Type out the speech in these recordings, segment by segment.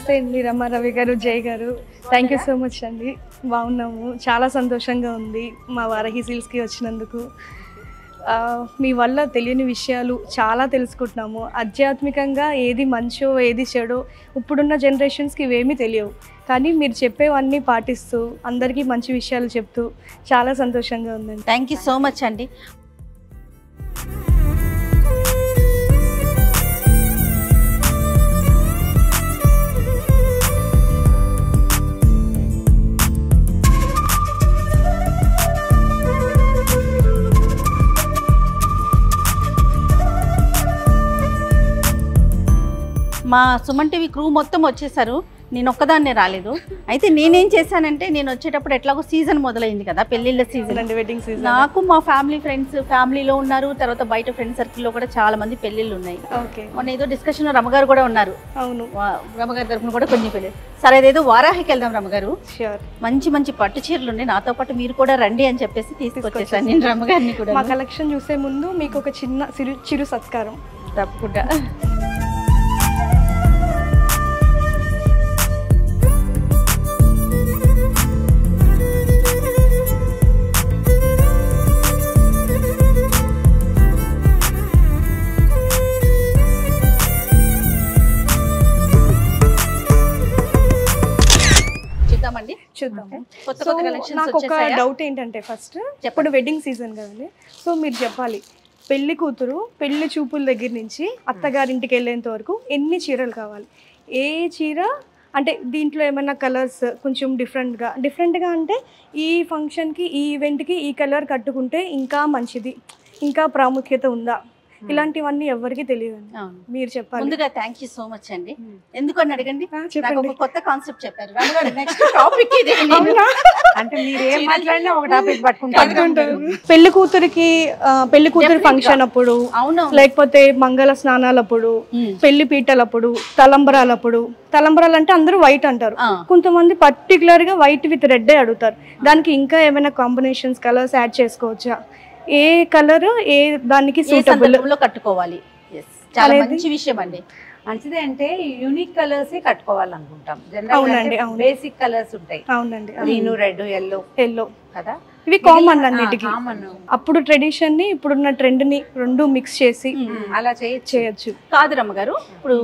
నమస్తే అండి రమారవి గారు, జై గారు. థ్యాంక్ యూ సో మచ్ అండి. బాగున్నాము, చాలా సంతోషంగా ఉంది మా వారాహి సిల్క్స్కి వచ్చినందుకు. మీ వల్ల తెలియని విషయాలు చాలా తెలుసుకుంటున్నాము. ఆధ్యాత్మికంగా ఏది మంచో ఏది చెడో ఇప్పుడున్న జనరేషన్స్కి ఇవేమీ తెలియవు, కానీ మీరు చెప్పేవన్నీ పాటిస్తూ అందరికీ మంచి విషయాలు చెప్తూ చాలా సంతోషంగా ఉందండి. థ్యాంక్ యూ సో మచ్ అండి. మా సుమన్ టీవీ క్రూ మొత్తం వచ్చేసారు, నేను ఒక్కదాన్నే రాలేదు. అయితే నేనేం చేశానంటే, నేను వచ్చేటప్పుడు ఎట్లాగో సీజన్ మొదలైంది కదా, పెళ్ళిళ్ళ సీజన్ అండి, వెడ్డింగ్ సీజన్. నాకు మా ఫ్యామిలీ ఫ్రెండ్స్ ఫ్యామిలీలో ఉన్నారు, తర్వాత బయట ఫ్రెండ్ సర్కిల్లో కూడా చాలా మంది పెళ్ళిళ్ళు ఉన్నాయి. ఓకే, మొన్న ఏదో డిస్కషన్లో రమగారు కూడా ఉన్నారు. అవును, రమగారి తరఫున కూడా కొన్ని పెళ్ళి. సరే అదేదో వారాహికి వెళ్దాం రమగారు, ష్యూర్. మంచి మంచి పట్టు చీరలు ఉన్నాయి, నాతో పాటు మీరు కూడా రండి అని చెప్పేసి తీసుకొచ్చేసాను నేను రమగారిని కూడా. మా కలెక్షన్ చూసే ముందు మీకు ఒక చిన్న చిరు సత్కారం. తప్పకుండా. చూద్దాం. సో నాకు ఒక డౌట్ ఏంటంటే, ఫస్ట్ ఇప్పుడు వెడ్డింగ్ సీజన్ కదండి, సో మీరు చెప్పాలి, పెళ్లి కూతురు పెళ్లి చూపుల దగ్గర నుంచి అత్తగారింటికి వెళ్ళేంత వరకు ఎన్ని చీరలు కావాలి, ఏ చీర అంటే దీంట్లో ఏమైనా కలర్స్ కొంచెం డిఫరెంట్గా అంటే ఈ ఫంక్షన్కి ఈ ఈవెంట్కి ఈ కలర్ కట్టుకుంటే ఇంకా మంచిది, ఇంకా ప్రాముఖ్యత ఉందా, ఇలాంటివన్నీ ఎవరికి తెలియదు, మీరు చెప్పాలి. ముందుగా థ్యాంక్ యూ సో మచ్ అండి. ఎందుకని అడగండి, ఒక కొత్త కాన్సెప్ట్ చెప్పారు. నెక్స్ట్ టాపిక్ ఇది. అంటే మీరు ఏం మాట్లాడినా ఒక టాపిక్ పట్టుకుంటారు. పెళ్లి కూతురు ఫంక్షన్ అప్పుడు, లేకపోతే మంగళ స్నానాలప్పుడు, పెళ్లి పీటలప్పుడు, తలంబరాలు అంటే అందరూ వైట్ అంటారు, కొంతమంది పర్టికులర్ గా వైట్ విత్ రెడ్ అడుగుతారు. దానికి ఇంకా ఏమైనా కాంబినేషన్స్ కలర్స్ యాడ్ చేసుకోవచ్చా, ఏ కలర్ ఏ దానికి సూటబుల్ కట్టుకోవాలి? చాలా మంచి విషయం అండి. మంచిదే, అంటే యూనిక్ కలర్స్ కట్టుకోవాలనుకుంటాం. జనరల్ బేసిక్ కలర్స్ ఉంటాయి. అవునండి, గ్రీన్, రెడ్, ఎల్లో కదా, ఇవి కామన్ అన్నిటికీ. అప్పుడు ట్రెడిషన్ ని ఇప్పుడున్న ట్రెండ్ ని రెండు మిక్స్ చేసి అలా చేయొచ్చు. కాదు రమ్మగారు, ఇప్పుడు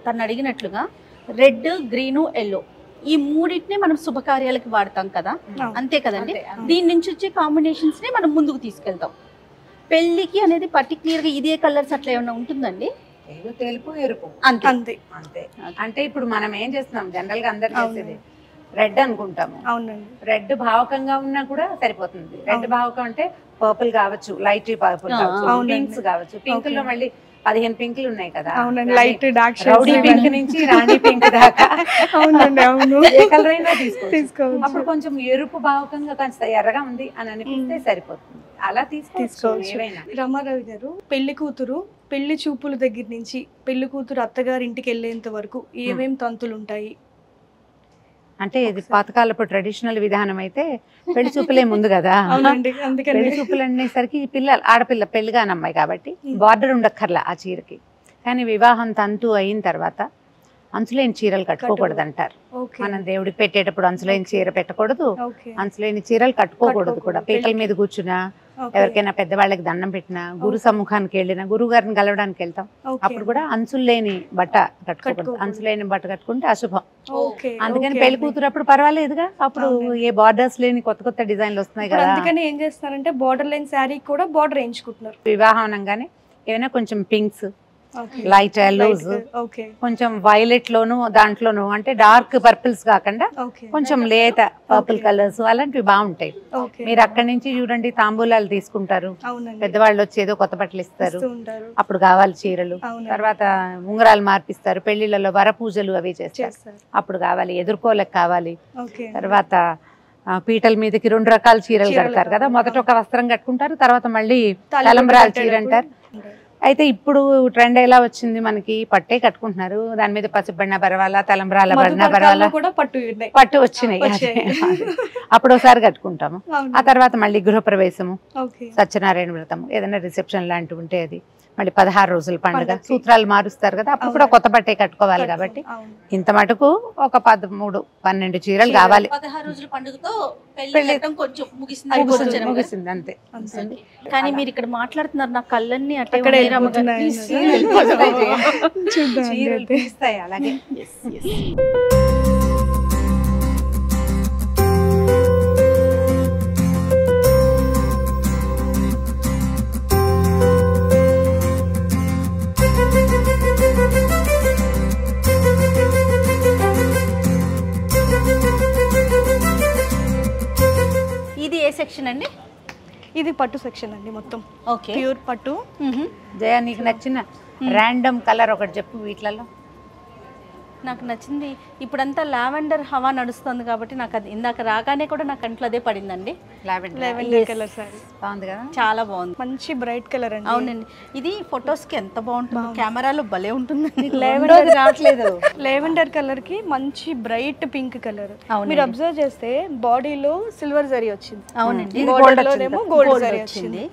తను అడిగినట్లుగా రెడ్, గ్రీన్, ఎల్లో ఈ మూడింటిని మనం శుభకార్యాలకి వాడతాం కదా, అంతే కదండి. దీని నుంచి వచ్చే కాంబినేషన్స్ ని మనం ముందుకు తీసుకెళ్తాం. పెళ్లికి అనేది పర్టికులర్ గా ఇదే కలర్స్ అట్లా ఏమైనా ఉంటుందండి? తెలుపు, ఎరుపు, అంతే అంతే. అంటే ఇప్పుడు మనం ఏం చేస్తున్నాం, జనరల్ గా అందరు చేసేది రెడ్ అనుకుంటాము. అవునండి, రెడ్ భావకంగా ఉన్నా కూడా సరిపోతుంది. రెడ్ భావకం అంటే పర్పుల్ కావచ్చు, లైట్ పర్పుల్ కావచ్చు, పింక్స్ కావచ్చు. పింక్ లో మళ్ళీ 15 పింక్లు ఉన్నాయి కదా, లైట్ డార్క్ రౌడీ పింక్ నుంచి రాణి పింక్ దాకా. అవునండి, అవును, ఏ కలర్ అయినా తీసుకోవచ్చు. అప్పుడు కొంచెం ఎరుపు భావకంగా కొంచెం ఎర్రగా ఉంది అని అనిపిస్తే సరిపోతుంది, అలా తీసుకోవచ్చు. రమారవి గారు, పెళ్లి కూతురు పెళ్లి చూపుల దగ్గర నుంచి పెళ్లి కూతురు అత్తగారి ఇంటికి వెళ్ళేంత వరకు ఏమేం తంతులు ఉంటాయి? అంటే ఇది పాతకాలపు ట్రెడిషనల్ విధానం అయితే పెళ్లి చూపులే ముందు కదా. పెళ్లి చూపులు అనేసరికి ఆడపిల్ల పెళ్లిగాని అమ్మాయి కాబట్టి బార్డర్ ఉండక్కర్లా ఆ చీరకి. కానీ వివాహం తంతు అయిన తర్వాత అంచులేని చీరలు కట్టుకోకూడదు అంటారు. మనం దేవుడికి పెట్టేటప్పుడు అంచులేని చీర పెట్టకూడదు, అంచులేని చీరలు కట్టుకోకూడదు కూడా. పీకల మీద కూర్చున్నా, ఎవరికైనా పెద్దవాళ్ళకి దండం పెట్టినా, గురు సమ్ముఖానికి వెళ్ళినా, గురువు గారిని కలవడానికి వెళ్తాం, అప్పుడు కూడా అంచులు లేని బట్ట కట్టుకోకూడదు. అంచులేని బట్ట కట్టుకుంటే అశుభం. అందుకని పెళ్లి కూతురు అప్పుడు పర్వాలేదుగా, అప్పుడు ఏ బార్డర్స్ లేని కొత్త కొత్త డిజైన్లు వస్తున్నాయి కదా. అందుకని ఏం చేస్తారంటే బార్డర్ లైన్ శారీ కూడా బార్డర్ వేయించుకుంటున్నారు. వివాహం అనగానే ఏమైనా కొంచెం పింక్స్, లైట్ ఎల్లోస్, కొంచెం వైలెట్ లోను దాంట్లోను, అంటే డార్క్ పర్పుల్స్ కాకుండా కొంచెం లేత పర్పుల్ కలర్స్ అలాంటివి బాగుంటాయి. మీరు అక్కడి నుంచి చూడండి, తాంబూలాలు తీసుకుంటారు, పెద్దవాళ్ళు వచ్చి ఏదో కొత్త బట్టలు ఇస్తారు, అప్పుడు కావాలి చీరలు. తర్వాత ఉంగరాలు మార్పిస్తారు, పెళ్లిళ్ళలో వర పూజలు అవి చేస్తారు, అప్పుడు కావాలి, ఎదుర్కోలేక కావాలి. తర్వాత పీటల మీదకి 2 రకాల చీరలు కడతారు కదా, మొదట ఒక వస్త్రం కట్టుకుంటారు, తర్వాత మళ్ళీ తలంబ్రాల చీర అంటారు. అయితే ఇప్పుడు ట్రెండ్ ఎలా వచ్చింది, మనకి పట్టే కట్టుకుంటున్నారు, దాని మీద పసుబడిన పర్వాలా, తలంబ్రాల బడిన పర్వాలా పట్టు వచ్చినాయి. అప్పుడు ఒకసారి కట్టుకుంటాము, ఆ తర్వాత మళ్ళీ గృహప్రవేశము, సత్యనారాయణ వ్రతము, ఏదైనా రిసెప్షన్ లాంటివి ఉంటే అది, మళ్ళీ 16 రోజుల పండుగ, సూత్రాలు మారుస్తారు కదా, అప్పుడు కూడా కొత్త బట్టే కట్టుకోవాలి కాబట్టి ఇంత మటుకు ఒక 13-12 చీరలు కావాలి. 16 రోజుల పండుగతో పెళ్లి కొంచెం ముగిసింది అంతే. కానీ మీరు ఇక్కడ మాట్లాడుతున్నారు, నా కళ్ళన్నీ చీరలు తీస్తాయి అలాగే. ఇది ఏ సెక్షన్ అండి? ఇది పట్టు సెక్షన్ అండి మొత్తం. ఓకే, ప్యూర్ పట్టు. జయ నీకు నచ్చిన ర్యాండమ్ కలర్ ఒకటి చెప్పు వీటిలలో. నాకు నచ్చింది ఇప్పుడంతా లావెండర్ హవా నడుస్తుంది కాబట్టి నాకు అది ఇందాక రాగానే కూడా నా కంట్లో అదే పడిందండి. లావెండర్ కలర్ సారీ బాగుంది కదా, చాలా బాగుంది, మంచి బ్రైట్ కలర్ అండి. అవునండి, ఇది ఫొటోస్ కి ఎంత బాగుంటుంది, కెమెరాలో భలే ఉంటుంది. రావట్లేదు. లావెండర్ కలర్ కి మంచి బ్రైట్ పింక్ కలర్. మీరు అబ్జర్వ్ చేస్తే బాడీలో సిల్వర్ జరీ వచ్చింది. అవునండి, లోనేమో గోల్డ్ జరీ వచ్చింది.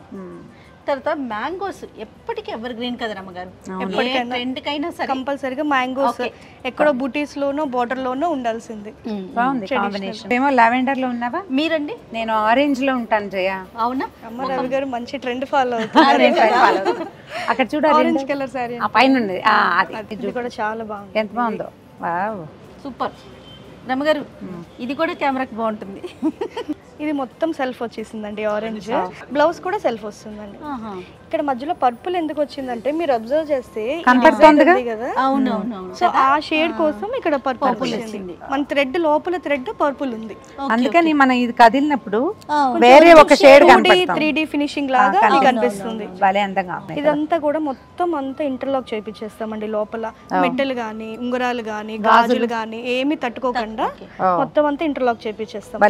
తర్వాత మ్యాంగోస్ ఎప్పటికీ ఎవర్ గ్రీన్ కదా రమ్మగారు, ఎప్పటికైనా కంపల్సరీగా మ్యాంగోస్ ఎక్కడో బూటీస్ లోనో బోర్డర్ లోనో ఉండాల్సింది. బాగుంది కాంబినేషన్. ఏమో లావెండర్ లో ఉన్నావా? మీరండి? నేను ఆరెంజ్ లో ఉంటాను జయ. అవునా? అమ్మ రవి గారు మంచి ట్రెండ్ ఫాలో అవుతారు. అక్కడ చూడాలి ఆరెంజ్ కలర్ సారీ పైన ఉంది, అది కూడా చాలా బాగుంది. ఎంత బాగుందో, వావ్ సూపర్. రమ్మగారు ఇది కూడా కెమెరాకి బాగుంటుంది. ఇది మొత్తం సెల్ఫ్ వచ్చేసిందండి, ఆరెంజ్. బ్లౌజ్ కూడా సెల్ఫ్ వస్తుందండి. ఇక్కడ మధ్యలో పర్పుల్ ఎందుకు వచ్చిందంటే మీరు అబ్జర్వ్ చేస్తే కదా, సో ఆ షేడ్ కోసం ఇక్కడ పర్పుల్ వచ్చింది. మన థ్రెడ్ లోపల థ్రెడ్ పర్పుల్ ఉంది, అందుకని మనం ఇది కదిలినప్పుడు వేరే ఒక షేడ్ 3D ఫినిషింగ్ లాగా కనిపిస్తుంది. ఇదంతా కూడా మొత్తం అంతా ఇంటర్లాక్ చేయించేస్తామండి. లోపల మెట్టలు గానీ ఉంగరాలు గానీ గాజులు గానీ ఏమి తట్టుకోకుండా మొత్తం అంతా ఇంటర్లాక్ చేయించేస్తాం.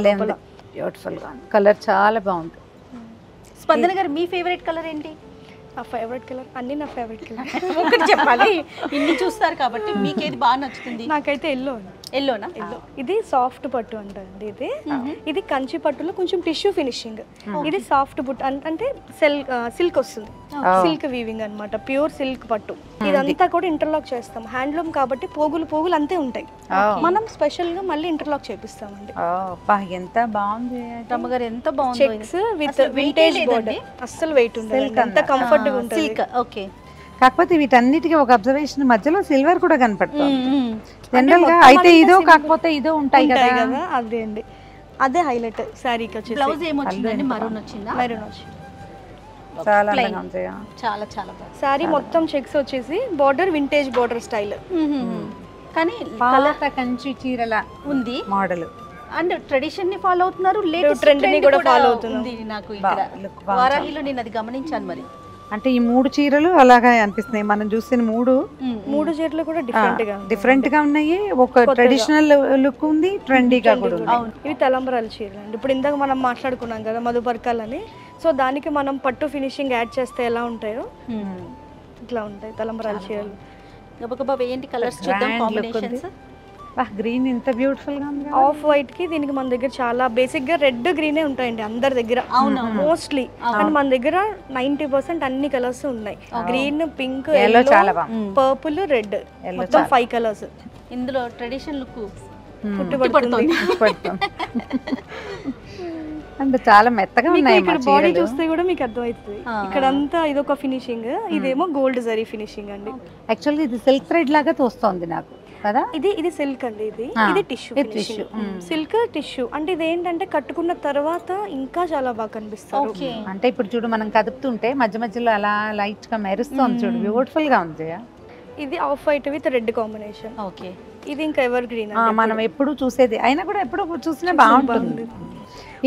బ్యూటిఫుల్ గా కలర్ చాలా బాగుంది. స్పందన గారు మీ ఫేవరెట్ కలర్ ఏంటి? నా ఫేవరెట్ కలర్ అన్ని నా ఫేవరెట్ కలర్ ఒకటి చెప్పాలి, ఇన్ని చూస్తారు కాబట్టి మీకు ఏది బాగా నచ్చుతుంది? నాకైతే ఎల్లో. ఎల్లోనా? ఎల్లో. ఇది సాఫ్ట్ పట్టు అంటారండి. ఇది కంచి పట్టులో కొంచెం టిష్యూ ఫినిషింగ్. ఇది సాఫ్ట్ పట్టు అంటే సిల్క్ వస్తుంది, సిల్క్ వీవింగ్ అన్నమాట, ప్యూర్ సిల్క్ పట్టు. ఇదంతా కూడా ఇంటర్లాక్ చేస్తాం, హ్యాండ్లూమ్ కాబట్టి పోగులు అంతే ఉంటాయి. మనం స్పెషల్ గా మళ్ళీ ఇంటర్లాక్ చేపిస్తామండి. ఎంత బాగుంది రమ్మగారు, ఎంత బాగుంది. చెక్స్ విత్ వింటేజ్ బోర్డర్, అస్సలు వెయిట్ ఉండదు, ఎంత కంఫర్ట్ గా ఉంటుంది. ఓకే, కాకపోతే వీటన్నిటికీ ఒక అబ్జర్వేషన్, మధ్యలో సిల్వర్ కూడా కనపడుతుంది జనరల్ గా. అయితే ఇదో కాకపోతే ఇదో ఉంటాయి కదా, అదే అండి, అదే హైలైట్ సారీకి వచ్చేసి. బ్లౌజ్ ఏమొచ్చిందండి? మరూన్ వచ్చిందా? మెరూన్ వచ్చింది. చాలా అందంగా చాలా చాలా బాగుంది. సారీ మొత్తం చెక్స్ వచ్చేసి బోర్డర్ వింటేజ్ బోర్డర్ స్టైల్. కానీ పాత కంచి చీరల ఉంది మోడల్. అండ్ ట్రెడిషన్ ని ఫాలో అవుతున్నారు, లేటెస్ట్ ట్రెండ్ ని కూడా ఫాలో అవుతుంది. నాకు ఇక్కడ వారాహిలో నేను అది గమనించాను. మరి అంటే ఈ 3 చీరలు అలాగా అనిపిస్తున్నాయి. మనం చూసిన మూడు చీరలు కూడా డిఫరెంట్ గా ఉన్నాయి. ఒక ట్రెడిషనల్ లుక్ ఉంది, ట్రెండీగా కూడా ఉంది. ఇవి తలంబరాల చీరలు అండి. ఇప్పుడు ఇందాక మనం మాట్లాడుకున్నాం కదా మధుపర్కాలని, సో దానికి మనం పట్టు ఫినిషింగ్ యాడ్ చేస్తే ఎలా ఉంటాయో ఇట్లా ఉంటాయి తలంబరాల చీరలు. గబగబా ఏంటి కలర్స్ చూద్దాం, కాంబినేషన్స్. గ్రీన్ ఎంత బ్యూటిఫుల్ గా ఉంది. ఆఫ్ వైట్ కి దీనికి మన దగ్గర చాలా బేసిక్ గా రెడ్ గ్రీనే ఉంటాయండి అందరి దగ్గర మోస్ట్లీ. అండ్ మన దగ్గర 90% అన్ని కలర్స్ ఉన్నాయి. గ్రీన్, పింక్, పర్పుల్, రెడ్, మొత్తం 5 కలర్స్. ఇందులో ట్రెడిషన్ లుక్ పుట్టుపడుతుంది. అంటే చాలా మెత్తగా ఉన్నాయి. ఇక్కడ బాడీ చూస్తే కూడా మీకు అర్థమవుతుంది. ఇక్కడంతా ఇదొక ఫినిషింగ్, ఇదేమో గోల్డ్ జరీ ఫినిషింగ్ అండి. యాక్చువల్లీ ఇది సిల్క్ థ్రెడ్ లాగా తోస్తోంది నాకు కదా. ఇది సిల్క్ అండి, ఇది టిష్యూ. సిల్క్ టిష్యూ అంటే ఇది ఏంటంటే కట్టుకున్న తర్వాత ఇంకా చాలా బాగా కనిపిస్తుంది. అంటే ఇప్పుడు చూడు మనం కదుపుతుంటే మధ్య మధ్యలో అలా లైట్ గా మెరుస్తుంది చూడు, బ్యూటిఫుల్ గా ఉంది. ఇది of white with red combination. Okay, ఇది ఇంకా ఎవర్ గ్రీన్ మనం ఎప్పుడు చూసేది, అయినా కూడా ఎప్పుడు చూసినా బాగుంటుంది.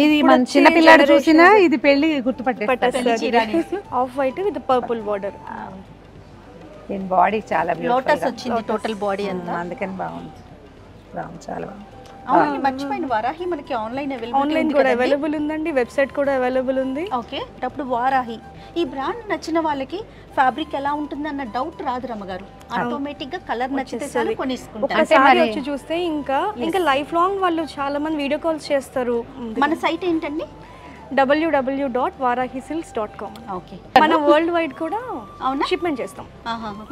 ఇది మన చిన్న పిల్లాడు చూసినా ఇది పెళ్లి గుర్తుపట్టేస్తారు. Off white with purple border. దీని బాడీ చాలా లోటస్ వచ్చింది, టోటల్ బాడీ అంతా, అందుకని బాగుంది. చాలా బాగుంది. అవునండి, మర్చిపోయిన వారాహి మనకి ఆన్లైన్ కూడా అవైలబుల్ ఉందండి, వెబ్సైట్ కూడా అవైలబుల్ ఉంది. ఓకే, అప్పుడు వారాహి ఈ బ్రాండ్ నచ్చిన వాళ్ళకి ఫ్యాబ్రిక్ ఎలా ఉంటుంది అన్న డౌట్ రాదు రమ్మగారు. ఆటోమేటిక్ గా కలర్ నచ్చితే చాలు కొనేసుకుంటారు. వచ్చి చూస్తే ఇంకా లైఫ్ లాంగ్ వాళ్ళు చాలా మంది వీడియో కాల్స్ చేస్తారు. మన సైట్ ఏంటండి? www.varahisilks.com. ఓకే. మన వరల్డ్ వైడ్ కూడా అవునా? షిప్మెంట్ చేస్తాం.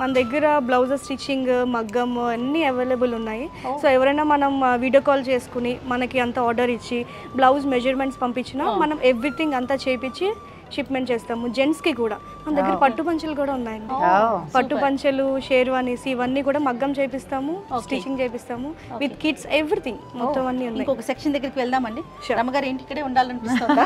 మన దగ్గర బ్లౌజెస్ స్టిచ్చింగ్, మగ్గం అన్నీ అవైలబుల్ ఉన్నాయి. సో ఎవరైనా మనం వీడియో కాల్ చేసుకుని మనకి అంత ఆర్డర్ ఇచ్చి బ్లౌజ్ మెజర్మెంట్స్ పంపించినా మనం ఎవ్రీథింగ్ అంతా చేపించి షిప్మెంట్ చేస్తాము. జెంట్స్ కి కూడా మన దగ్గర పట్టు పంచలు కూడా ఉన్నాయండి. పట్టు పంచలు, షేర్వానీస్ ఇవన్నీ కూడా మగ్గం చేపిస్తాము, స్టిచింగ్ చేపిస్తాము విత్ కిడ్స్ ఎవ్రీథింగ్ మొత్తం అన్ని ఉన్నాయి. ఇంకొక సెక్షన్ దగ్గరికి వెళ్దామండి. రమ్మగారు ఏంటి ఇక్కడే ఉండాలనిపిస్తుందా?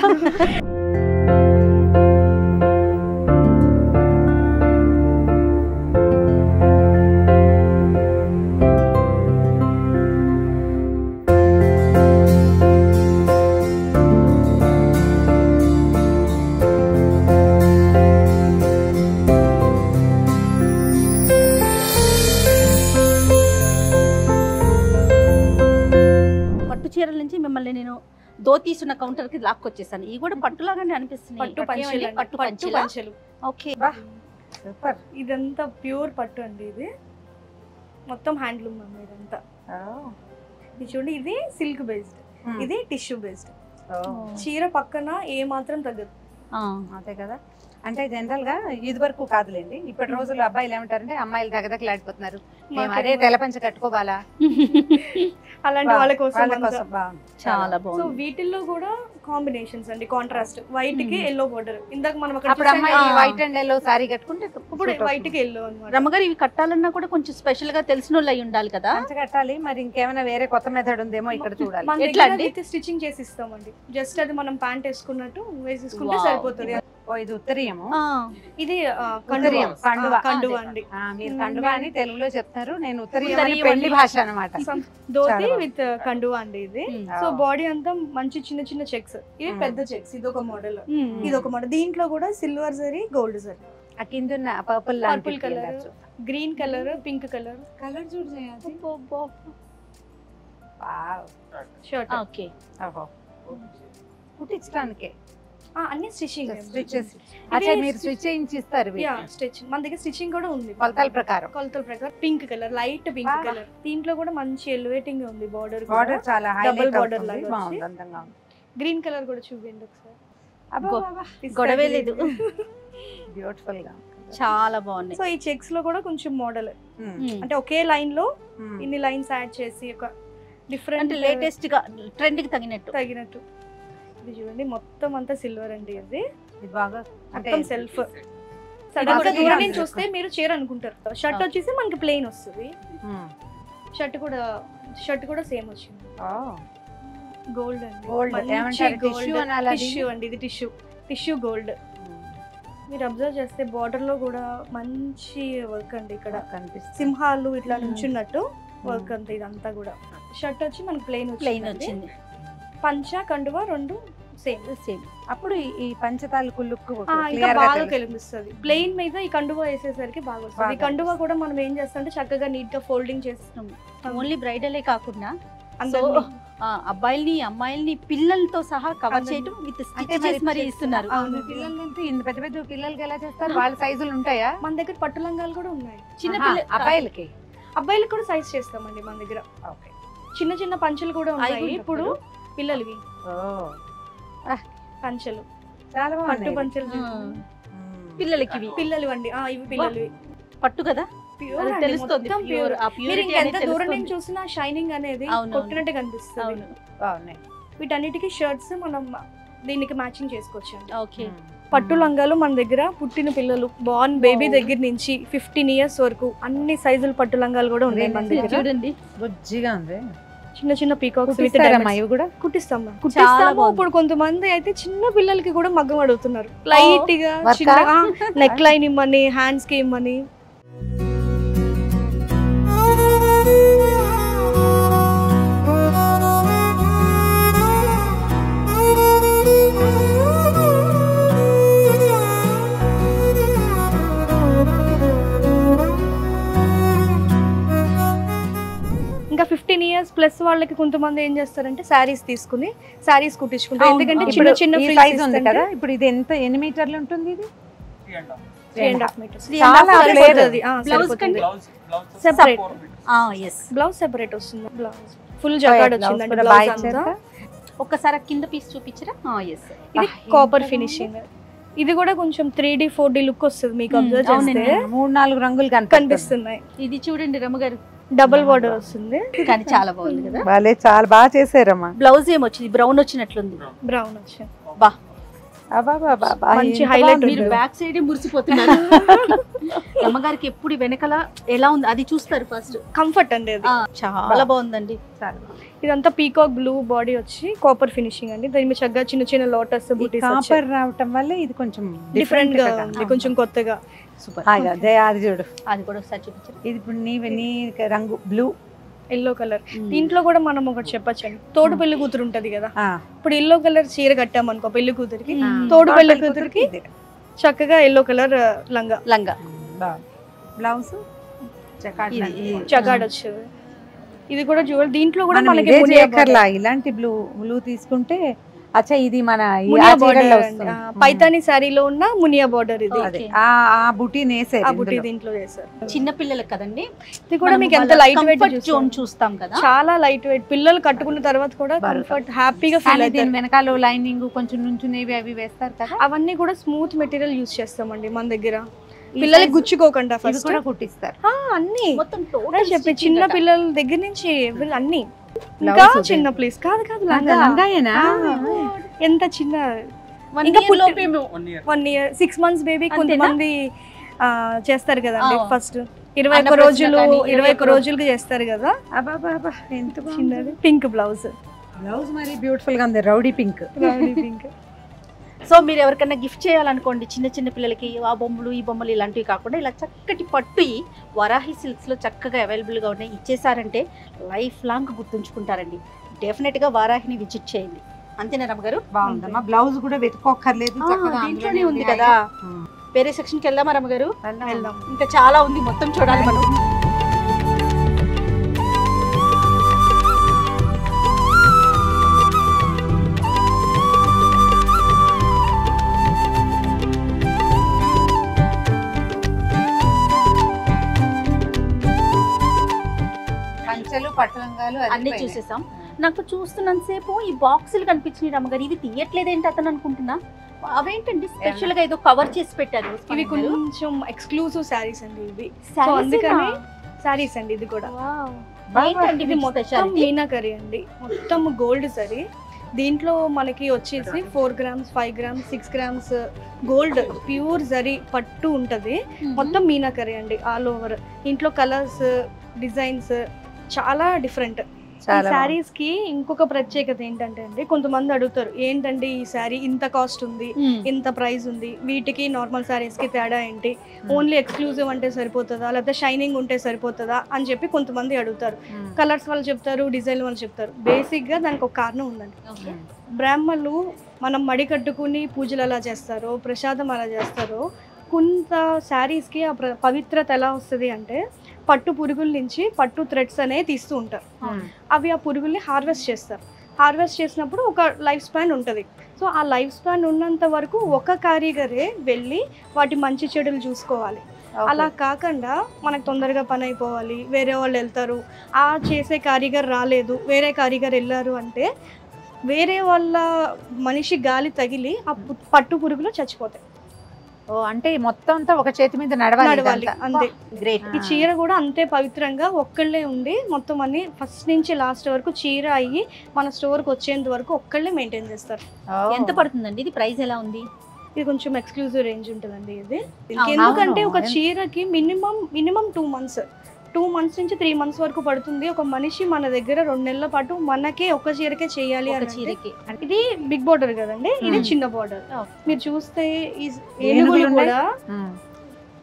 చీరల నుంచి మిమ్మల్ని నేను ధోతీస్ ఉన్న కౌంటర్ కి లాక్కొచ్చేసాను. ఇవి కూడా పట్టులాగానే అనిపిస్తుంది. పట్టు పంచలు. ఓకే. సూపర్. ఇదంతా ప్యూర్ పట్టు అండి. ఇది మొత్తం హ్యాండ్లూమ్ అండి. ఇదంతా ఇది చూడండి. ఇది సిల్క్ బేస్డ్, ఇది టిష్యూ బేస్డ్. చీర పక్కన ఏ మాత్రం తగ్గదు. అంతే కదా. అంటే జనరల్ గా ఇది వరకు కాదులేండి, ఇప్పటి రోజుల్లో అబ్బాయిలు ఏమంటారంటే అమ్మాయిలు దగ్గదక్కలాడిపోతున్నారు, మేము అదే తెల్లపంచ కట్టుకోవాలా, అలాంటి వాళ్ళ కోసం చాలా బాగుంది. సో వీటిల్లో కూడా కాంబినేషన్స్ అండి. కాంట్రాస్ట్ వైట్ కి ఎల్లో బోర్డర్. ఇందాక మనం అప్పుడు అమ్మాయి వైట్ అండ్ ఎల్లో సారీ కట్టుకుంటే ఇప్పుడు వైట్ కి ఎల్లో అన్నమాట. రమ్మగారు ఇవి కట్టాలన్నా కూడా కొంచెం స్పెషల్ గా తెలిసిన వాళ్ళు అయి ఉండాలి కదా. కట్టాలి. మరి ఇంకేమైనా వేరే కొత్త మెథడ్ ఉందేమో ఇక్కడ చూడాలి. ఎట్లా అండి? స్టిచ్చింగ్ చేసి ఇస్తామండి. జస్ట్ అది మనం ప్యాంట్ వేసుకున్నట్టు వేసుకుంటే సరిపోతుంది. ఇది ఉత్తరీయము, ఇది కండువా అండి. మీరు కండువా అని తెలుగులో చెప్తారు, నేను ఉత్తరీయం పెళ్లి భాష అన్నమాట. ధోతి విత్ కండువా అండి ఇది. సో బాడీ అంతా మంచి చిన్న చిన్న చెక్స్. ఇవి పెద్ద చెక్స్. ఇది ఒక మోడల్, ఇది ఒక మోడల్. దీంట్లో కూడా సిల్వర్ జరీ, గోల్డ్ జరీ. ఆ కింద purple colour, green colour, pink colour. Colour చూడు షర్ట్. ఓకే. కుట్టించడానికే అన్ని స్టిచ్చింగ్. మీరు స్టిచ్ చేయించి ఇస్తారు. స్టిచ్చింగ్ మన దగ్గర స్టిచ్చింగ్ కూడా ఉంది కొలతల ప్రకారం. Pink colour, light pink colour. దీంట్లో కూడా మంచి ఎలివేటింగ్ ఉంది. బార్డర్ చాలా డబుల్ బార్డర్ లాగా గ్రీన్ కలర్ కూడా చూడండి ఒకసారి. గొడవే లేదు. బ్యూటిఫుల్ గా చాలా బాగుంది. సో ఈ చెక్స్ లో కూడా కొంచెం మోడల్ అంటే ఒకే లైన్ లో ఇన్ని లైన్స్ యాడ్ చేసి ఒక డిఫరెంట్ లేటెస్ట్ గా ట్రెండ్ కి తగినట్టు. ఇది చూడండి మొత్తం అంతా సిల్వర్ అండి. ఇది బాగా మొత్తం సెల్ఫ్. సడన్ గా దూరం నుంచి చూస్తే మీరు చీర అనుకుంటారు. షర్ట్ వచ్చేసి మనకి ప్లెయిన్ వస్తుంది. షర్ట్ కూడా సేమ్ వచ్చింది. గోల్డ్ అండి. టిష్యూ అండి. ఇది టిష్యూ గోల్డ్. మీరు అబ్జర్వ్ చేస్తే బార్డర్ లో కూడా మంచి వర్క్ అండి. ఇక్కడ సింహాలు ఇట్లా నుంచున్నట్టు వర్క్ అంతా. ఇదంతా కూడా షర్ట్ వచ్చి మనకి ప్లెయిన్ వచ్చింది. పంచ కండువా రెండు సేమ్. అప్పుడు ఈ పంచతాలకు లుక్ ఇంకా బాగా కనిపిస్తుంది. ప్లెయిన్ మీద ఈ కండువా వేసేసరికి బాగా వస్తుంది. ఈ కండువా కూడా మనం ఏం చేస్తామంటే చక్కగా నీట్ గా ఫోల్డింగ్ చేస్తున్నాం. ఓన్లీ బ్రైడలే కాకుండా అబ్బాయిల్ని, అమ్మాయిల్ని, పిల్లలతో సహా కవర్ చేయడం విత్ స్టిచెస్ మరి ఇస్తున్నారు. పిల్లలంటే పెద్ద పెద్ద పిల్లలకి ఎలా చేస్తారు? వాళ్ళ సైజులు ఉంటాయా? మన దగ్గర పట్టు లంగాలు కూడా ఉన్నాయి. చిన్న అబ్బాయిలకి కూడా సైజ్ చేస్తామండి మన దగ్గర. చిన్న చిన్న పంచలు కూడా ఉన్నాయి. ఇప్పుడు పిల్లలవి పంచలు, చాలా పట్టు పంచలు. పిల్లలకి పిల్లలు అండి. ఇవి పిల్లలవి పట్టు కదా, తెలుస్తుంది. ఎంత దూరం నుంచి చూసినా షైనింగ్ అనేది కొట్టినట్టు కనిపిస్తుంది. వీటన్నిటికీ షర్ట్స్ మనం దీనికి మ్యాచింగ్ చేసుకోవచ్చు. ఓకే. పట్టు లంగాలు మన దగ్గర పుట్టిన పిల్లలు బార్న్ బేబీ దగ్గర నుంచి 15 years వరకు అన్ని సైజులు పట్టు లంగాలు కూడా ఉన్నాయి మన దగ్గర. చూడండి బుజ్జిగా ఉంది. చిన్న చిన్న పీకాక్స్ కుట్టిస్తాము. ఇప్పుడు కొంతమంది అయితే చిన్న పిల్లలకి కూడా మగ్గం అడుగుతున్నారు. లైట్ గా చిన్నగా నెక్ లైన్ ఇమ్మని, హ్యాండ్స్ కి ఇమ్మని. ఇంకా 15 years ప్లస్ వాళ్ళకి కొంతమంది ఏం చేస్తారంటే శారీస్ తీసుకుని శారీస్ కుట్టించుకుంటారు. ఎందుకంటే చిన్న చిన్న సైజ్ ఉంది కదా. ఇప్పుడు ఇది ఎన్ని మీటర్లు ఉంటుంది? ఇది 3.5 meters. బ్లౌజ్ సెపరేట్ వస్తుంది. ఫుల్ జకార్డ్ వచ్చిందండి. ఒక్కసారి కింద పీస్ చూపించరా? ఎస్, ఇది కాపర్ ఫినిషింగ్. ఇది కూడా కొంచెం 3D 4D లుక్ వస్తుంది మీకు. అబ్జర్వ్ చేస్తే 3-4 రంగులు కనిపిస్తున్నాయి. ఇది చూడండి రమ్మగారు, డబుల్ బార్డర్ వస్తుంది కానీ చాలా బాగుంది కదా. వాళ్ళే చాలా బాగా చేశారమ్మా. బ్లౌజ్ ఏమొచ్చింది? బ్రౌన్ వచ్చినట్లుంది. బ్రౌన్ వచ్చింది. బా మంచి హైలైట్. మీరు బ్యాక్ సైడ్ మురిసిపోతున్నారు. అమ్మగారికి ఎప్పుడు వెనకాల ఎలా ఉంది అది చూస్తారు ఫస్ట్. కంఫర్ట్ అండి అది. చాలా బాగుందండి. ఇదంతా పీకాక్ బ్లూ బాడీ వచ్చి కాపర్ ఫినిషింగ్ అండి. దీని మీద చక్కగా చిన్న చిన్న లోటస్ బూటీస్ కాపర్ రావటం వల్ల ఇది కొంచెం డిఫరెంట్ గా ఉంది, కొంచెం కొత్తగా. సూపర్. అది చూడు, అది కూడా ఒకసారి చూపించారు. ఇది ఇప్పుడు నీ రంగు బ్లూ ఎల్లో కలర్. దీంట్లో కూడా మనం ఒకటి చెప్పచ్చండి, తోడు పెళ్లి కూతురు ఉంటది కదా, ఇప్పుడు ఎల్లో కలర్ చీర కట్టామనుకో పెళ్లి కూతురికి, తోడు పెళ్లి కూతురికి చక్కగా ఎల్లో కలర్ లంగా బ్లౌజ్ చగాడ్ వచ్చేది. ఇది కూడా చూడాలి. దీంట్లో కూడా మనకి ఇలాంటి బ్లూ తీసుకుంటే అచ్చా ఇది మన పైతాని శారీలో ఉన్న మునియా బార్డర్. ఇది ఆ బుటీ దీంట్లో చేశారు. చిన్న పిల్లలకు కదండి. ఇది కూడా మీకు ఎంత లైట్ వెయిట్ జోన్ చూస్తాం కదా, చాలా లైట్ వెయిట్. పిల్లలు కట్టుకున్న తర్వాత కూడా కంఫర్ట్ హ్యాపీగా ఫీల్ అవుతారు. వెనకాల లైనింగ్ కొంచెం నుంచునేవి అవి వేస్తారు కదా, అవన్నీ కూడా స్మూత్ మెటీరియల్ యూజ్ చేస్తామండి మన దగ్గర. పిల్లలకి గుచ్చుకోకుండా ఫస్ట్ కూడా కుట్టిస్తారు అన్ని మొత్తం. చెప్పి చిన్న పిల్లల దగ్గర నుంచి అన్ని. ఇంకా చిన్న ప్లీజ్ కాదు ఎంత చిన్న, ఇంకా 1 year 6 months బేబీ కొంతమంది చేస్తారు కదండి. ఫస్ట్ 21 రోజులకి చేస్తారు కదా. ఎంత చిన్నది పింక్ బ్లౌజ్ మరి బ్యూటిఫుల్ గా ఉంది, రౌడీ పింక్. సో మీరు ఎవరికైనా గిఫ్ట్ చేయాలనుకోండి చిన్న చిన్న పిల్లలకి, ఆ బొమ్మలు ఈ బొమ్మలు ఇలాంటివి కాకుండా ఇలా చక్కటి పట్టు వరాహి సిల్క్స్లో చక్కగా అవైలబుల్గా ఉన్నాయి ఇచ్చేసారంటే లైఫ్ లాంగ్ గుర్తుంచుకుంటారండి. డెఫినెట్గా వారాహిని విజిట్ చేయండి. అంతేనా రమ్మగారు? బాగుందమ్మా. బ్లౌజ్ కూడా వెతుక్కోక్కర్లేదు, దీంట్లోనే ఉంది కదా. వేరే సెక్షన్కి వెళ్దామా రమ్మగారు? వెళ్దాం. ఇంకా చాలా ఉంది, మొత్తం చూడాలి మనం. పట్టలంగాలు అన్ని చూసేసాం. నాకు చూస్తున్నంతసేపు ఈ బాక్సులు కనిపించినాయి రమ్మగారు, ఇవి తీయట్లేదేంటి అతను అనుకుంటున్నా. అవేంటండి స్పెషల్ గా ఏదో కవర్ చేసి పెట్టారు? ఇవి కొంచెం ఎక్స్క్లూజివ్ శారీస్ అండి. ఇవి అందుకని శారీస్ అండి. ఇది కూడా ఏంటండి ఇది మొత్తం మీనాకరీ అండి, మొత్తం గోల్డ్ సరీ. దీంట్లో మనకి వచ్చేసి 4 grams 5 grams 6 grams gold pure zari పట్టు ఉంటది. మొత్తం మీనాకరీ అండి ఆల్ ఓవర్. ఇంట్లో కలర్స్ డిజైన్స్ చాలా డిఫరెంట్. ఈ శారీస్ కి ఇంకొక ప్రత్యేకత ఏంటంటే అండి, కొంతమంది అడుగుతారు ఏంటండి ఈ శారీ ఇంత కాస్ట్ ఉంది, ఇంత ప్రైస్ ఉంది, వీటికి నార్మల్ శారీస్ కి తేడా ఏంటి, ఓన్లీ ఎక్స్క్లూజివ్ అంటే సరిపోతుందా లేకపోతే షైనింగ్ ఉంటే సరిపోతుందా అని చెప్పి కొంతమంది అడుగుతారు. కలర్స్ వాళ్ళు చెప్తారు, డిజైన్ వాళ్ళు చెప్తారు. బేసిక్ గా దానికి ఒక కారణం ఉందండి. బ్రాహ్మణులు మనం మడి కట్టుకుని పూజలు అలా చేస్తారో, ప్రసాదం అలా చేస్తారో, కొంత శారీస్కి ఆ పవిత్రత ఎలా వస్తుంది అంటే పట్టు పురుగుల నుంచి పట్టు థ్రెడ్స్ అనేవి తీస్తూ ఉంటారు. అవి ఆ పురుగుల్ని హార్వెస్ట్ చేస్తారు. హార్వెస్ట్ చేసినప్పుడు ఒక లైఫ్ స్పాన్ ఉంటుంది. సో ఆ లైఫ్ స్పాన్ ఉన్నంత వరకు ఒక కారీగరే వెళ్ళి వాటి మంచి చెడులు చూసుకోవాలి. అలా కాకుండా మనకు తొందరగా పని అయిపోవాలి, వేరే వాళ్ళు వెళ్తారు, ఆ చేసే కారీగర్ రాలేదు, వేరే కారీగర్ వెళ్ళారు అంటే వేరే వాళ్ళ మనిషి గాలి తగిలి ఆ పట్టు పురుగులు చచ్చిపోతాయి. అంటే మొత్తం అంతా ఒక చేతి మీద నడవాలి అంతే. గ్రేట్. ఈ చీర కూడా అంతే పవిత్రంగా ఒక్కళ్ళే ఉండి మొత్తం అన్ని ఫస్ట్ నుంచి లాస్ట్ వరకు చీర అయ్యి మన స్టోర్కి వచ్చేంత వరకు ఒక్కళ్ళే మెయింటైన్ చేస్తారు. ఎంత పడుతుందండి ఇది? ప్రైస్ ఎలా ఉంది? ఇది కొంచెం ఎక్స్క్లూజివ్ రేంజ్ ఉంటుందండి. ఇది ఎందుకంటే ఒక చీరకి మినిమం 2 months నుంచి 3 months వరకు పడుతుంది. ఒక మనిషి మన దగ్గర 2 నెలల పాటు మనకే ఒక చీరకే చేయాలి అని. ఇది బిగ్ బార్డర్ కదండి, ఇది చిన్న బార్డర్. మీరు చూస్తే ఈ ఏనుగులు కూడా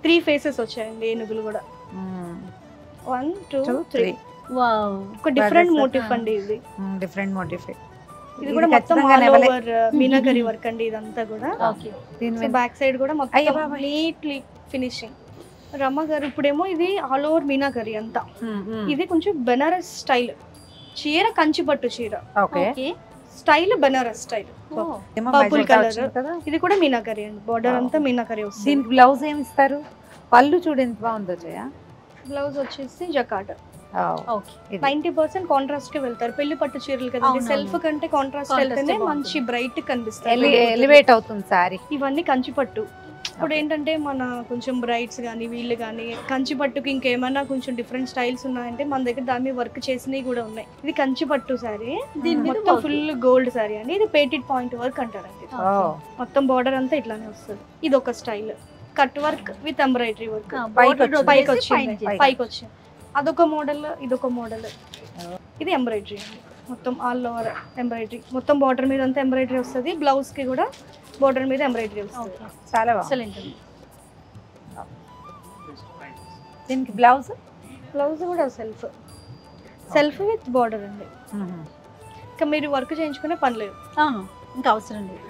3 faces వచ్చాయండి. ఏనుగులు కూడా 1 2 3 ఒక డిఫరెంట్ మోటిఫ్ అండి. ఇది డిఫరెంట్ మోటిఫ్. ఇది కూడా మొత్తం ఆల్ ఓవర్ మీనాకరీ వర్క్ అండి. ఇదంతా కూడా బ్యాక్ సైడ్ కూడా మొత్తం నీట్లీ ఫినిషింగ్. రమ్మ గారు ఇప్పుడేమో ఇది ఆల్ ఓవర్ మీనాకరీ అంతా. ఇది కొంచెం బెనారస్ స్టైల్ చీర, కంచి పట్టు చీర style, Banaras style, purple colour. ఇది కూడా మీనాకరీ అండి. బార్డర్ అంతా మీనాకరీ వస్తుంది. దీనికి బ్లౌజ్ ఏమి ఇస్తారు? పళ్ళు చూడు ఎంత బాగుందో. బ్లౌజ్ వచ్చేసి జకాట్. ఓకే 90% కాంట్రాస్ట్ కి వెళ్తారు. పెళ్లి పట్టు చీరలు కదండి, సెల్ఫ్ కంటే కాంట్రాస్ట్ వెళ్తేనే మంచి బ్రైట్ కనిపిస్తాయి, ఎలివేట్ అవుతుంది సారీ. ఇవన్నీ కంచి పట్టు. ఇప్పుడు ఏంటంటే మన కొంచెం బ్రైట్స్ కానీ వీళ్ళు కానీ కంచి పట్టుకి ఇంకేమైనా కొంచెం డిఫరెంట్ స్టైల్స్ ఉన్నాయంటే మన దగ్గర దాని మీద వర్క్ చేసినవి కూడా ఉన్నాయి. ఇది కంచి పట్టు సారీ, దీని మొత్తం ఫుల్ గోల్డ్ సారీ అండి. ఇది పేటెడ్ పాయింట్ వర్క్ అంటారండి. మొత్తం బార్డర్ అంతా ఇట్లానే వస్తుంది. ఇది ఒక style cut work with embroidery work, పైకి వచ్చింది. అదొక మోడల్, ఇదొక మోడల్. ఇది ఎంబ్రాయిడరీ అండి, మొత్తం ఆల్ ఓవర్ ఎంబ్రాయిడరీ. మొత్తం బార్డర్ మీద అంతా ఎంబ్రాయిడరీ వస్తుంది. బ్లౌజ్ కి కూడా బార్డర్ మీద ఎంబ్రాయిడరీ వస్తుంది. చాలా ఎక్సలెంట్. దీనికి బ్లౌజ్ కూడా సెల్ఫ్ విత్ బార్డర్ అండి. ఇంకా మీరు వర్క్ చేయించుకునే పని లేదు, ఇంకా అవసరం లేదు.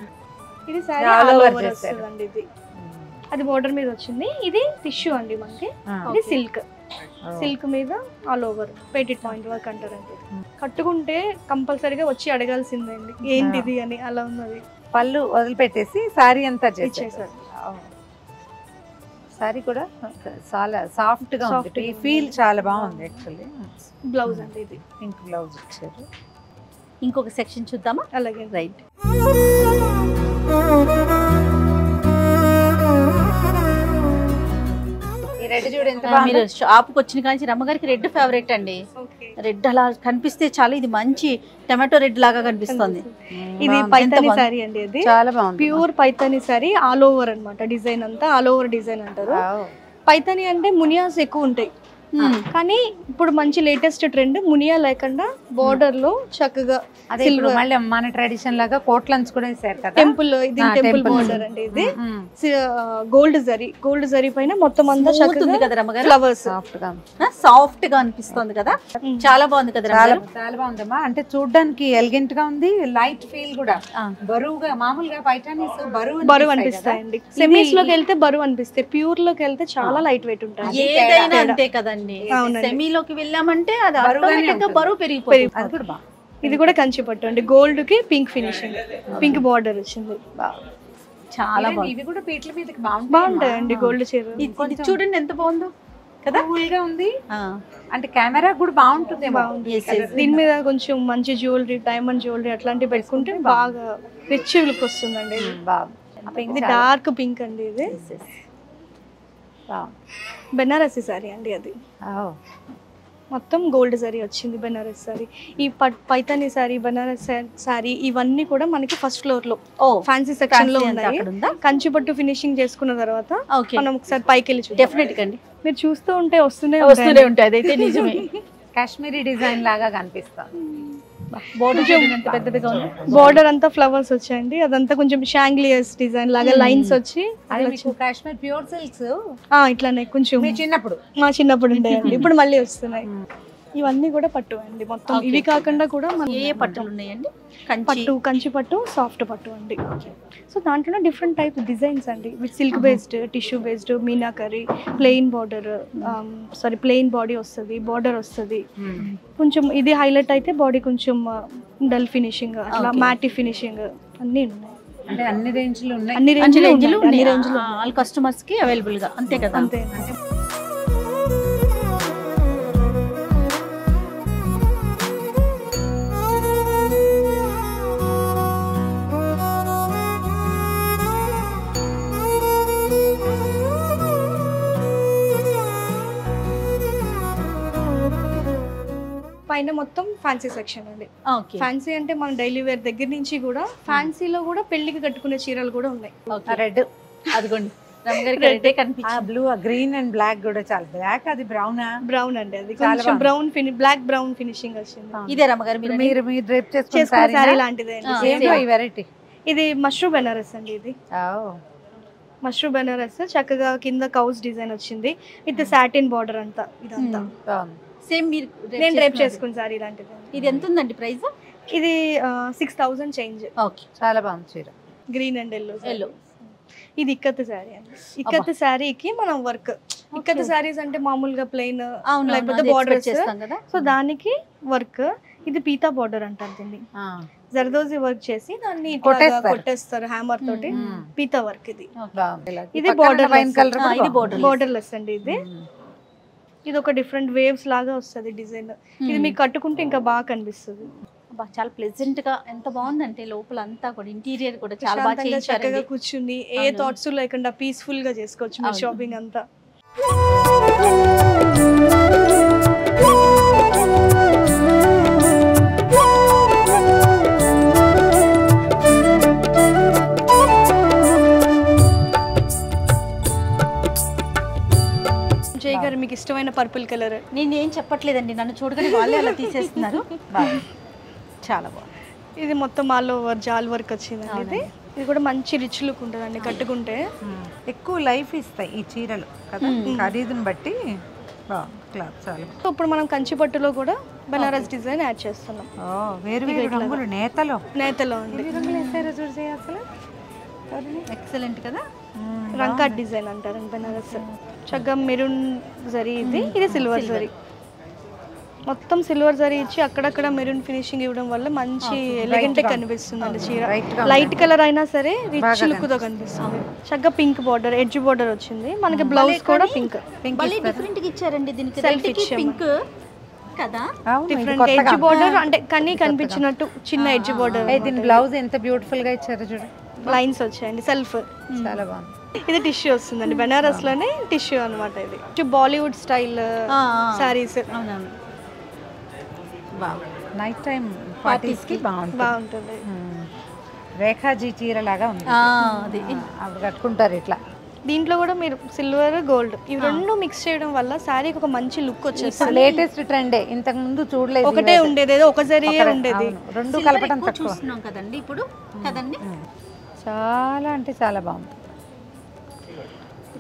ఇది సారీ ఆల్ ఓవర్ వస్తుందండి. ఇది అది బార్డర్ మీద వచ్చింది. ఇది టిష్యూ అండి మనకి. ఇది సిల్క్ మీద ఆల్ ఓవర్ పేటెడ్ పాయింట్ వర్క్ అంటారండి. కట్టుకుంటే కంపల్సరీగా వచ్చి అడగాల్సిందండి ఏంటిది అని. అలా ఉన్నది. పళ్ళు వదిలిపెట్టేసి సారీ అంతా చేసేసారు. సారీ కూడా చాలా సాఫ్ట్ గా ఉంది, ఫీల్ చాలా బాగుంది. యాక్చువల్లీ బ్లౌజ్ అండి, ఇది పింక్ బ్లౌజ్ ఇచ్చారు. ఇంకొక సెక్షన్ చూద్దామా? అలాగే రైట్. రెడ్ చూడు ఎంత మీరు షాప్కి వచ్చిన కానీ రమ్మగారికి రెడ్ ఫేవరెట్ అండి. రెడ్ అలా కనిపిస్తే చాలా, ఇది మంచి టమాటో రెడ్ లాగా కనిపిస్తుంది. ఇది పైతాని సారీ అండి, అది చాలా బాగుంది. Pure Paithani sorry, all over అన్నమాట. డిజైన్ అంతా ఆల్ ఓవర్ డిజైన్ అంటారు. పైతాని అంటే మునియాస్ ఎక్కువ ఉంటాయి, కానీ ఇప్పుడు మంచి లేటెస్ట్ ట్రెండ్ మునియా లేకుండా బోర్డర్ లో చక్కగా మళ్ళీ మన ట్రెడిషన్ లాగా కోట్లన్స్ కూడా వేసారు కదా. టెంపుల్, ఇది టెంపుల్ బోర్డర్ అండి. ఇది గోల్డ్ జరీ పైన మొత్తం అంతా చక్కగా కదా ఫ్లవర్స్ సాఫ్ట్ గా అనిపిస్తుంది కదా. చాలా బాగుంది కదా, చాలా బాగుందమ్మా. అంటే చూడడానికి ఎలిగెంట్ గా ఉంది, లైట్ ఫీల్ కూడా. బరువుగా మామూలుగా పైటానీస్ బరువు అనిపిస్తాయండి. సెమీస్ లోకి వెళ్తే బరువు అనిపిస్తాయి, ప్యూర్ లోకి వెళ్తే చాలా లైట్ వెయిట్ ఉంటాయి. ఏదైనా అంతే కదండి. సెమీలోకి వెళ్ళామంటే అది ఆటోమేటిక్ గా బరువు పెరిగిపోతుంది. ఇది కూడా కంచి పట్టు అండి, గోల్డ్ కి పింక్ ఫినిషింగ్, పింక్ బార్డర్ వచ్చింది. చాలా బాగుంది. ఇవి కూడా పీట్ల మీదకి బాగుంటాయండి గోల్డ్ చీర. చూడండి ఎంత బాగుందో కదా, కూల్ గా ఉంది. అంటే కెమెరా కూడా బాగుంటుంది. దీని మీద కొంచెం మంచి జ్యువెలరీ, డైమండ్ జ్యువెలరీ అట్లాంటివి పెట్టుకుంటే బాగా రిచ్ లుక్ వస్తుందండి. ఇది డార్క్ పింక్ అండి. ఇది బెనారసి సారీ అండి, అది మొత్తం గోల్డ్ సారీ వచ్చింది. బెనారస్ సారీ, ఈ పైతాని సారీ, బెనారస్ సారీ ఇవన్నీ కూడా మనకి ఫస్ట్ ఫ్లోర్ లో ఫ్యాన్సీ సెక్షన్ లో ఉన్నాయి. కంచి పట్టు ఫినిషింగ్ చేసుకున్న తర్వాత మనం ఒకసారి పైకి వెళ్ళి డెఫినెట్ గా అండి మీరు చూస్తూ ఉంటే వస్తూనే ఉంటాయి. అదైతే నిజమే. కాశ్మీరీ డిజైన్ లాగా కనిపిస్తుంది. బోర్డర్ అంతా ఫ్లవర్స్ వచ్చాయండి. అదంతా కొంచెం షాంగ్లియస్ డిజైన్ లాగా లైన్స్ వచ్చి కాశ్మీర్ ప్యూర్ సిల్క్స్ ఇట్లానే కొంచెం మా చిన్నప్పుడు ఉండేయండి, ఇప్పుడు మళ్ళీ వస్తున్నాయి. ఇవన్నీ కూడా పట్టు అండి మొత్తం. ఇవి కాకుండా కూడా ఏ పట్టులు ఉన్నాయండి? పట్టు, కంచి పట్టు, సాఫ్ట్ పట్టు అండి. సో దాంట్లో డిఫరెంట్ టైప్ డిజైన్స్ అండి, with silk based, tissue based, meenakari, plain border, plain body వస్తుంది, బార్డర్ వస్తుంది. కొంచెం ఇది హైలైట్ అయితే బాడీ కొంచెం డల్ ఫినిషింగ్, అట్లా మ్యాటి ఫినిషింగ్ అన్నీ ఉన్నాయి. అంటే అన్ని రేంజ్లు ఉన్నాయి, అన్ని రేంజ్లు ఆల్ కస్టమర్స్ కి అవైలబుల్ గా. అంతే కదా, అంతే. పైన మొత్తం ఫ్యాన్సీ సెక్షన్ అండి. ఫ్యాన్సీ అంటే మన డైలీ వేర్ దగ్గర నుంచి కూడా ఫ్యాన్సీలో కూడా పెళ్లికి కట్టుకునే చీరలు కూడా ఉన్నాయి. రెడ్ అదిగోండి, బ్లూ, గ్రీన్ అండ్ బ్లాక్ కూడా చాలా. బ్లాక్ అది బ్రౌన్ అండి, అది కొంచెం బ్రౌన్ బ్లాక్ బ్రౌన్ ఫినిషింగ్ వచ్చింది. ఇదే రమ్మగారు మీరు డ్రేప్ చేసుకునే సారీ లాంటిదే ఈ వెరైటీ. ఇది మష్రూ బెనారస్ అండి. ఇది మష్రూ బెనారస్ చక్కగా కింద కౌస్ డిజైన్ వచ్చింది విత్ సాటిన్ బార్డర్ అంతా. ఇదంతా సేమ్ మీరు నేను డ్రేప్ చేసుకున్న సారీ లాంటిది. ఇది ఎంత ఉందండి ప్రైస్? ఇది 6000 చేంజ్. ఓకే, చాలా బాగుంది చీర. Green and yellow. ఇది ఇక్కత్ శారీ అండి. ఇక్కత్ శారీకి మనం వర్క్, ఇక్కత్ శారీస్ అంటే మామూలుగా ప్లెయిన్ లేకపోతే బార్డర్ చేస్తాం కదా, సో దానికి వర్క్. ఇది పీతా బార్డర్ అంటారు దీన్ని. జర్దోజీ వర్క్ చేసి దాన్ని కొట్టేస్తారు హ్యామర్ తోటి. పీతా వర్క్ ఇది. ఇది బార్డర్, ఇది బార్డర్ లెస్ అండి. ఇది ఇది ఒక డిఫరెంట్ వేవ్స్ లాగా వస్తుంది డిజైన్. ఇది మీకు కట్టుకుంటే ఇంకా బాగా కనిపిస్తుంది. చాలా ప్లెజెంట్ గా ఎంత బాగుందంటే లోపల అంతా కూడా ఇంటీరియర్ కూడా చాలా బాగా చేయించారు. చక్కగా కూర్చుని ఏ థాట్స్ లేకుండా పీస్ఫుల్ గా చేసుకోవచ్చు మీ షాపింగ్ అంతా. జై గారు మీకు ఇష్టమైన పర్పుల్ కలర్. నేను ఏం చెప్పట్లేదండి, నన్ను చూడగానే వాళ్ళే అలా తీసేస్తున్నారు. చాలా బాగుంది. ఇది మొత్తం ఆల్ ఓవర్ జాల్ వర్క్ వచ్చిందండి. ఇది కూడా మంచి రిచ్ లుక్ ఉంటుందండి కట్టుకుంటే. ఎక్కువ లైఫ్ ఇస్తాయి ఈ చీరలు కదా, ఖరీదుని బట్టి క్లాత్ చాలా. ఇప్పుడు మనం కంచి పట్టులో కూడా బనారస్ డిజైన్ యాడ్ చేస్తున్నాం. వేరు వేరు రంగులు నేతలో అండి. అసలు ఎక్సలెంట్ కదా. రంకాట్ డిజైన్ అంటారు బనారస్. చక్కగా మెరూన్ జరీ, ఇది సిల్వర్ జరీ. మొత్తం సిల్వర్ జరీ ఇచ్చి అక్కడక్కడ మెరూన్ ఫినిషింగ్ ఇవ్వడం వల్ల మంచి ఎలిగెంట్ కనిపిస్తుంది అండి చీర. లైట్ కలర్ అయినా సరే రిచ్ లుక్ తో కనిపిస్తుంది. చక్కగా పింక్ బార్డర్, ఎడ్జ్ బార్డర్ వచ్చింది మనకి. బ్లౌజ్ కూడా పింక్ డిఫరెంట్ గా ఇచ్చారండి దీనికి. సెల్ఫ్ పింక్ కదా, డిఫరెంట్ ఎడ్జ్ బార్డర్ అంటే కన్నీ కనిపించినట్టు చిన్న ఎడ్జ్ బార్డర్. దీని బ్లౌజ్ ఎంత బ్యూటిఫుల్ గా ఇచ్చారు చూడు, లైన్స్ వచ్చాయండి సెల్ఫ్. చాలా బాగుంది. ఇది టిష్యూ వస్తుందండి బనారస్ లోనే టిష్యూ అనమాట. ఇది Bollywood style saris. Night time parties కి బాగుంటుంది. రేఖాజీ చీర లాగా ఉంది, అవి కట్టుకుంటారు ఇట్లా. దీంట్లో కూడా మీరు సిల్వర్ గోల్డ్ ఇవి రెండు మిక్స్ చేయడం వల్ల శారీకి ఒక మంచి లుక్ వచ్చేస్తుంది. లేటెస్ట్ ట్రెండే, ఇంతకు ముందు చూడలేదు. ఒకటే ఉండేది, ఏదో ఒక జరీయే ఉండేది. రెండు కలపడం తక్కువ చూస్తున్నాం కదండి ఇప్పుడు కదండి. చాలా అంటే చాలా బాగుంది.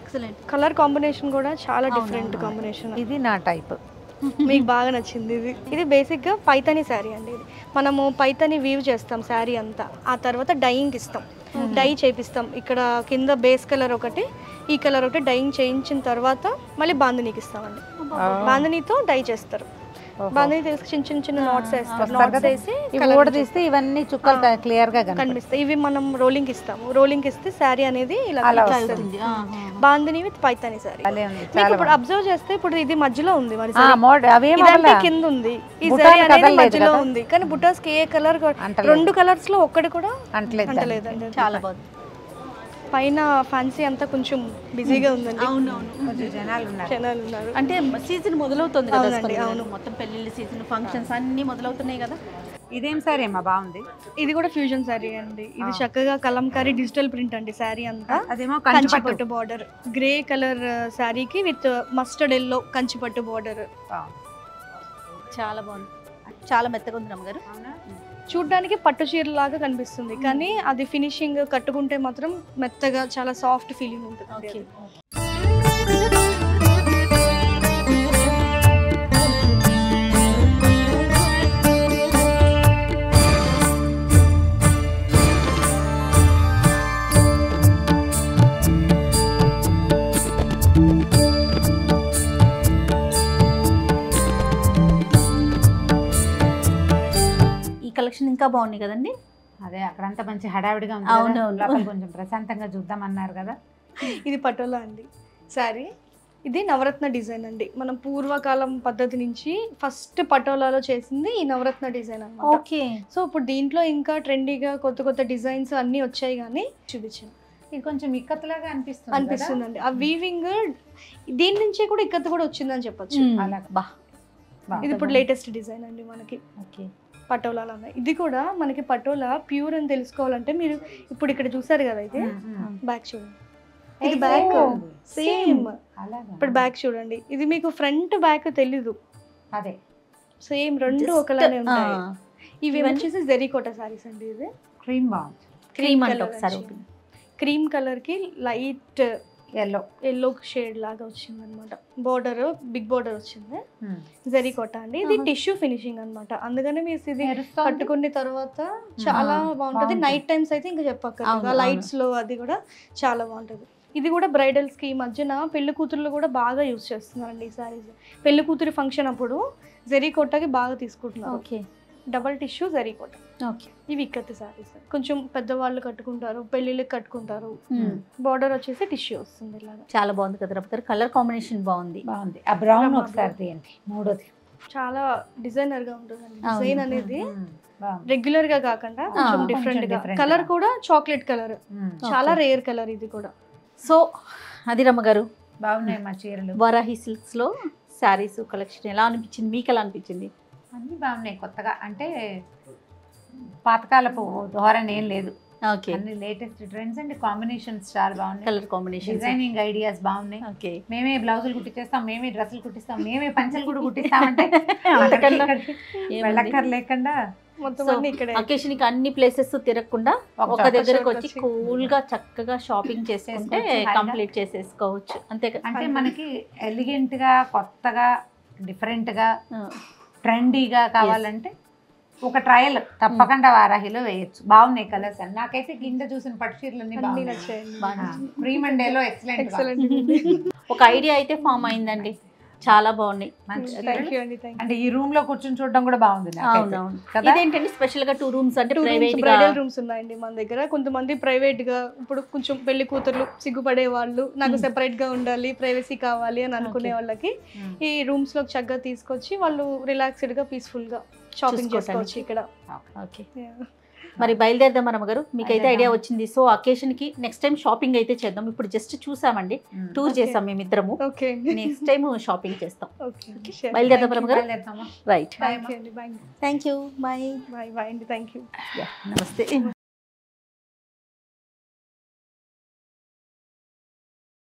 ఎక్సలెంట్. కలర్ కాంబినేషన్ కూడా చాలా డిఫరెంట్ కాంబినేషన్. ఇది నా టైప్, మీకు బాగా నచ్చింది. ఇది బేసిక్గా పైతాని శారీ అండి. ఇది మనము పైతాని వీవ్ చేస్తాం శారీ అంతా, ఆ తర్వాత డైయింగ్ ఇస్తాం, డై చేపిస్తాం. ఇక్కడ కింద బేస్ కలర్ ఒకటి, ఈ కలర్ ఒకటి డైయింగ్ చేయించిన తర్వాత మళ్ళీ బాందినీకి ఇస్తామండి. బాందినీతో డై చేస్తారు. బాందిని తెలిసి చిన్న చిన్న నాట్స్ వేస్తారు. నాట్స్ వేసి కూడా తీస్తే ఇవన్నీ చుక్కలు క్లియర్ గా కనిపిస్తాయి. ఇవి మనం రోలింగ్ ఇస్తాము. రోలింగ్ ఇస్తే శారీ అనేది ఇలా బాందిని విత్ పైతాని శారీ. ఇప్పుడు అబ్జర్వ్ చేస్తే ఇప్పుడు ఇది మధ్యలో ఉంది, మరి కింద ఉంది. ఈ శారీ అనేది మధ్యలో ఉంది, కానీ బుటాస్ కి ఏ కలర్, రెండు కలర్స్ లో ఒక్కటి కూడా అంటలేదండి. చాలా బాగుంది. పైన ఫ్యాన్సీ అంతా కొంచెం బిజీగా ఉందండి. జనాలు ఉన్నారు అంటే సీజన్ మొదలవుతుంది కదా. అవును, మొత్తం పెళ్లిళ్ళ సీజన్, ఫంక్షన్స్ అన్ని మొదలవుతున్నాయి కదా. ఇదేం సారీ అమ్మా బాగుంది. ఇది కూడా ఫ్యూజన్ శారీ అండి. ఇది చక్కగా కలంకారీ డిజిటల్ ప్రింట్ అండి శారీ అంతా. అదేమో కంచిపట్టు బార్డర్, గ్రే కలర్ శారీకి with mustard yellow Kanchipattu border. చాలా బాగుంది, చాలా మెత్తగా ఉంది అమ్మగారు. చూడ్డానికి పట్టు చీర లాగా కనిపిస్తుంది, కానీ అది ఫినిషింగ్ కట్టుకుంటే మాత్రం మెత్తగా చాలా సాఫ్ట్ ఫీలింగ్ ఉంటుంది. కలెక్షన్ ఇంకా బాగున్నాయి కదండి. అదే అక్కడంతా మంచి హడావిడిగా ఉంది, కొంచెం ప్రశాంతంగా చూద్దాం అన్నారు కదా. ఇది పటోలా అండి శారీ. ఇది నవరత్న డిజైన్ అండి. మనం పూర్వకాలం పద్ధతి నుంచి ఫస్ట్ పటోలాలో చేసింది ఈ నవరత్న డిజైన్ అన్నమాట. ఓకే. సో ఇప్పుడు దీంట్లో ఇంకా ట్రెండీగా కొత్త కొత్త డిజైన్స్ అన్ని వచ్చాయి, కానీ చూపించాను. ఇది కొంచెం ఇక్కత్లాగా అనిపిస్తుందండి. ఆ వీవింగ్ దీని నుంచే కూడా ఇక్కత్ కూడా వచ్చిందని చెప్పొచ్చు. ఇది ఇప్పుడు లేటెస్ట్ డిజైన్ అండి మనకి. ఓకే. పటోలాలో ఉన్నాయి. ఇది కూడా మనకి పటోలా ప్యూర్ అని తెలుసుకోవాలంటే మీరు ఇప్పుడు ఇక్కడ చూసారు కదా, అయితే బ్యాక్ చూడండి. ఇది బ్యాక్ సేమ్. ఇప్పుడు బ్యాక్ చూడండి, ఇది మీకు ఫ్రంట్ బ్యాక్ తెలీదు, అదే సేమ్ రెండు ఒకలానే ఉంటాయి. ఇవి వచ్చేసి జెరీకోటా సారీస్ అండి. ఇది క్రీమ్ కలర్ కి లైట్ ఎల్లో షేడ్ లాగా వచ్చింది అనమాట. బోర్డర్ బిగ్ బోర్డర్ వచ్చింది, జెరీకోటా అండి. ఇది టిష్యూ ఫినిషింగ్ అనమాట, అందుకని మీరు ఇది కట్టుకున్న తర్వాత చాలా బాగుంటది. నైట్ టైమ్స్ అయితే ఇంకా చెప్పక్కర్లేదు, లైట్స్ లో అది కూడా చాలా బాగుంటది. ఇది కూడా బ్రైడల్స్ కి మధ్యన పెళ్లి కూతుర్లు కూడా బాగా యూజ్ చేస్తున్నారండి ఈ సారీస్. పెళ్లి కూతురి ఫంక్షన్ అప్పుడు జెరీకోటాకి బాగా తీసుకుంటున్నారు. Double tissue zari kota. ఓకే. ఇవి ఇక్కత్ సారీస్ కొంచెం పెద్దవాళ్ళు కట్టుకుంటారు, పెళ్ళిళ్ళకి కట్టుకుంటారు. బార్డర్ వచ్చేసి టిష్యూ వస్తుంది ఇలాగా. చాలా బాగుంది కదా రమ్య గారు, కలర్ కాంబినేషన్ బాగుంది. ఆ బ్రౌన్ ఒకసారి తీయండి. మూడోది చాలా డిజైనర్ గా ఉంటుందండి. డిజైన్ అనేది రెగ్యులర్ గా కాకుండా కొంచెం డిఫరెంట్ గా. కలర్ కూడా చాక్లెట్ కలర్, చాలా రేర్ కలర్ ఇది కూడా. సో అది రమ్య గారు బాగున్నాయి మా చీరలు. వారాహి సిల్క్స్ లో శారీస్ కలెక్షన్ ఎలా అనిపించింది, మీకు ఎలా అనిపించింది? అన్ని బాగున్నాయి కొత్తగా, అంటే పాతకాలపు ధోరణి ఏం లేదు. ఓకే. అన్ని లేటెస్ట్ ట్రెండ్స్ అండ్ కాంబినేషన్స్ చాలా బాగున్నాయి. కలర్ కాంబినేషన్, డిజైనింగ్ ఐడియాస్ బాగున్నాయి. ఓకే. మేమే బ్లౌజులు కుట్టించేస్తాం, మేమే డ్రెస్సులు కుట్టిస్తాం, మేమే పంచలు కూడా కుట్టిస్తామంటే వెళ్ళక్కర్లేకుండా మొత్తం అన్ని ఇక్కడే. అకేషన్ కి అన్ని ప్లేసెస్ తిరగకుండా ఒక దగ్గరకు వచ్చి కూల్ గా చక్కగా షాపింగ్ చేసేసుకుంటే కంప్లీట్ చేసేసుకోవచ్చు. అంతే కదా. అంటే మనకి ఎలిగెంట్ గా, కొత్తగా, డిఫరెంట్ గా, ట్రెండీగా కావాలంటే ఒక ట్రయల్ తప్పకుండా వారాహిలో వేయచ్చు. బాగున్నాయి కలర్స్ అని. నాకైతే కింద చూసిన పట్టు చీరలు అన్ని నచ్చాయండి. ప్రీ మండేలో ఎక్సలెంట్. ఒక ఐడియా అయితే ఫామ్ అయిందండి, చాలా బాగున్నాయి. అంటే ఈ రూమ్ లో కూర్చొని చూడడం కూడా బాగుంది. ఇదేంటండి స్పెషల్ గా 2 రూమ్స్ అంటే బ్రైడల్ రూమ్స్ ఉన్నాయండి మన దగ్గర. కొంతమంది ప్రైవేట్ గా, ఇప్పుడు కొంచెం పెళ్లి కూతుర్లు సిగ్గుపడే వాళ్ళు, నాకు సెపరేట్ గా ఉండాలి, ప్రైవసీ కావాలి అని అనుకునే వాళ్ళకి ఈ రూమ్స్ లో చక్కగా తీసుకొచ్చి వాళ్ళు రిలాక్స్డ్ గా పీస్ఫుల్ గా షాపింగ్ చేసుకోవచ్చు ఇక్కడ. ఓకే. మరి బయలుదేరదాం మనమ్మ గారు, మీకైతే ఐడియా వచ్చింది. సో అకేషన్ కి నెక్స్ట్ టైం షాపింగ్ అయితే చేద్దాం. ఇప్పుడు జస్ట్ చూసామండి, టూర్ చేసాం మేమిద్దరము. నెక్స్ట్ టైం షాపింగ్ చేస్తాం. బయలుదేరదాం మనమ్మ గారు. Right. Thank you. Bye. Bye bye అండి. Thank you. నమస్తే.